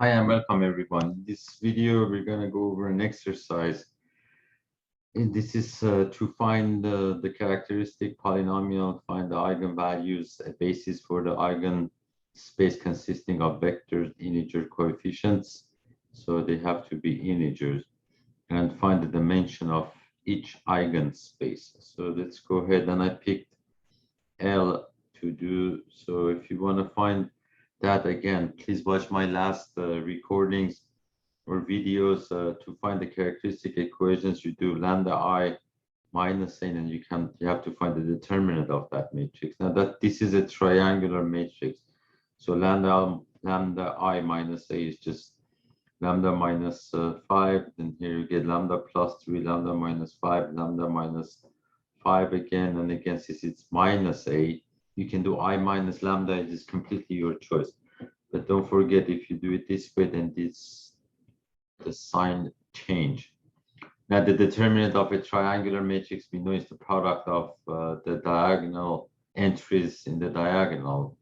Hi and welcome everyone. In this video, we're going to go over an exercise. And this is to find the characteristic polynomial, find the eigenvalues, a basis for the eigenspace consisting of vectors, integer coefficients. So they have to be integers, and find the dimension of each eigenspace. So let's go ahead, and I picked L to do. So if you want to find that, again, please watch my last recordings or videos to find the characteristic equations. You do lambda I minus n, and you have to find the determinant of that matrix. Now that this is a triangular matrix, so lambda I minus a is just lambda minus 5. Then here you get lambda plus 3, lambda minus 5, lambda minus 5 again, and again, since it's minus a, you can do I minus lambda. It is completely your choice. But don't forget, if you do it this way, then the sign change. Now, the determinant of a triangular matrix, we know, is the product of the diagonal entries in the diagonal.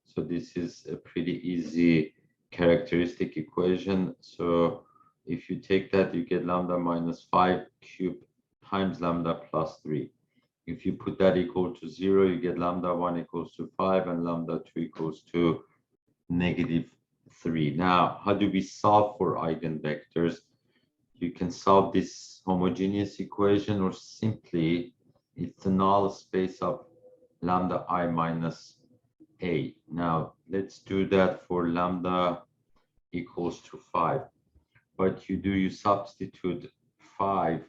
So this is a pretty easy characteristic equation. So if you take that, you get lambda minus 5 cubed times lambda plus 3. If you put that equal to 0, you get lambda 1 equals to 5 and lambda 2 equals to -3. Now, how do we solve for eigenvectors? You can solve this homogeneous equation, or simply it's the null space of lambda I minus a. Now, let's do that for lambda equals to 5. What you do, you substitute 5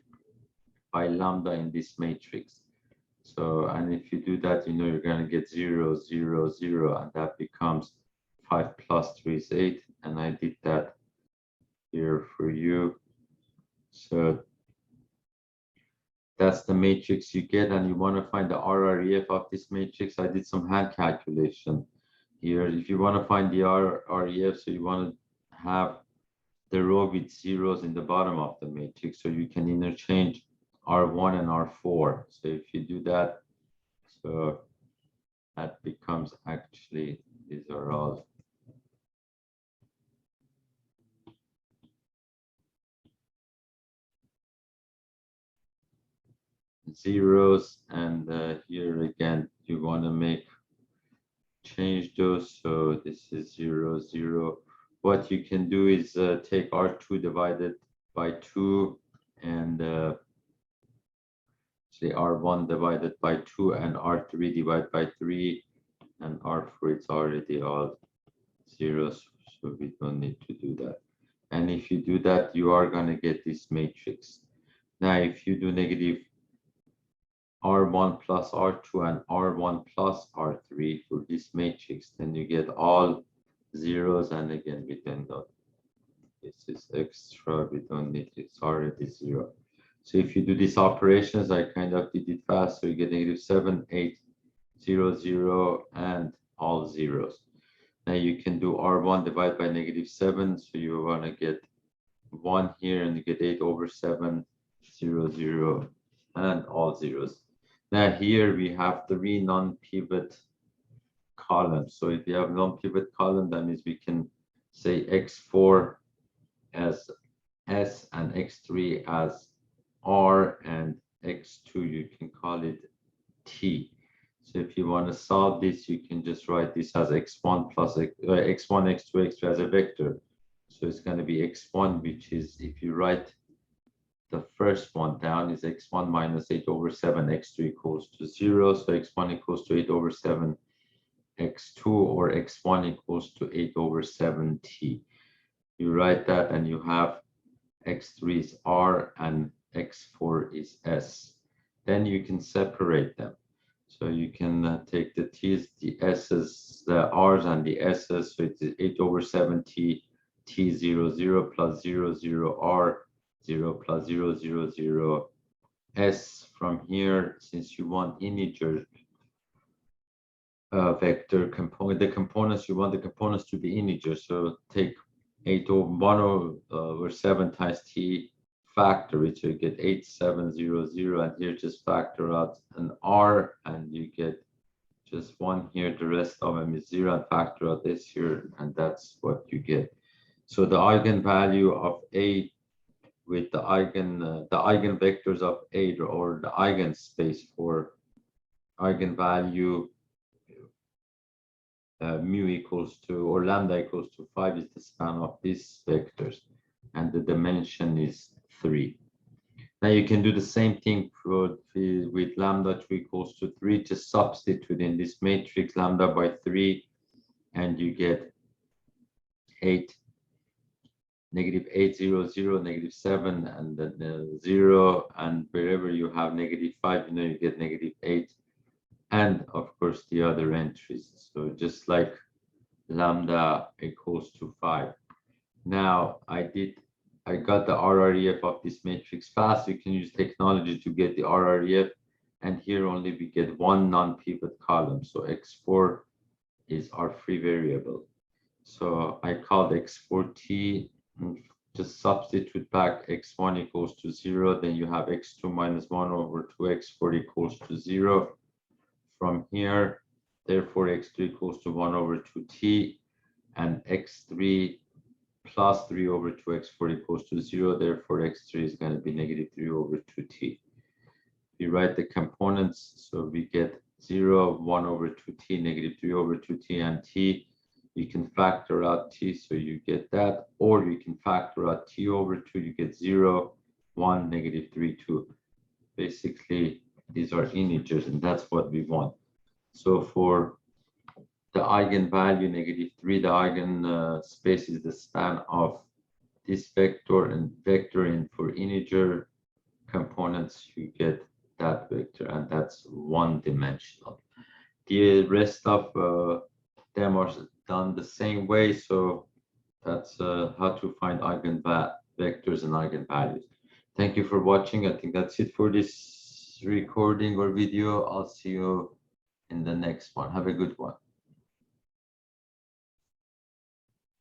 by lambda in this matrix. So, and if you do that, you know you're going to get 0, 0, 0, and that becomes 5 plus 3 is 8, and I did that here for you. So that's the matrix you get, and you want to find the RREF of this matrix. I did some hand calculation here. If you want to find the RREF, so you want to have the row with zeros in the bottom of the matrix, so you can interchange R1 and R4. So if you do that, so that becomes, actually, these are all zeros, and here again you want to change those, so this is 0, 0. What you can do is take R2 divided by 2, and say R1 divided by 2, and R3 divided by 3, and R4, it's already all zeros, so we don't need to do that. And if you do that, you are going to get this matrix. Now, if you do negative R1 plus R2 and R1 plus R3 for this matrix, then you get all zeros, and again, we don't know. This is extra, we don't need it, it's already 0. So if you do these operations, I kind of did it fast, so you get negative 7, 8, 0, 0, and all zeros. Now you can do R1 divided by negative 7, so you want to get 1 here, and you get 8 over 7, 0, 0, and all zeros. Now here we have 3 non-pivot columns. So if you have non-pivot column, that means we can say x4 as S and x3 as R, and x2 you can call it T. So if you want to solve this, you can just write this as x1 plus x1, x2, x3 as a vector. So it's going to be x1, which is, if you write the first one down, is x1 minus 8 over 7, x2 equals to 0. So x1 equals to 8 over 7, x2, or x1 equals to 8 over 7t. You write that, and you have x3 is R and x4 is S. Then you can separate them. So you can take the t's, the s's, the r's, and the s's. So it's 8 over 7t, t 0, 0 plus 0, 0, r, 0 plus 0, 0, 0, s. From here, since you want integer vector component, the components, you want the components to be integers. So take 8 over 1 over 7 times t, factor it, so you get 8, 7, 0, 0, and here just factor out an r, and you get just 1 here. The rest of them is 0, and factor out this here, and that's what you get. So the eigenvalue of A with the eigenvectors of A, or the eigenspace for eigenvalue mu equals to, or lambda equals to 5, is the span of these vectors, and the dimension is 3. Now you can do the same thing with lambda 2 equals to 3. Just substitute in this matrix lambda by 3, and you get 8, negative 8, 0, 0, negative 7, and then 0, and wherever you have negative 5, you know, you get negative 8, and of course the other entries. So just like lambda equals to 5. Now I got the RREF of this matrix fast. You can use technology to get the RREF, and here only we get one non-pivot column. So x4 is our free variable. So I called x4 t, and just substitute back x1 equals to 0. Then you have x2 minus 1 over 2, x4 equals to 0. From here, therefore x2 equals to 1 over 2t, and x3 plus 3 over 2, x4 equals to 0. Therefore x3 is going to be negative 3 over 2t. We write the components, so we get 0, 1 over 2t, negative 3 over 2t, and t. You can factor out t, so you get that, or you can factor out t over 2, you get 0, 1, negative 3, 2. Basically, these are integers, and that's what we want. So for the eigenvalue negative 3, the eigenspace is the span of this vector and vector, and for integer components, you get that vector, and that's one dimensional. The rest of them are done the same way, so that's how to find eigenvectors and eigenvalues. Thank you for watching. I think that's it for this recording or video. I'll see you in the next one. Have a good one.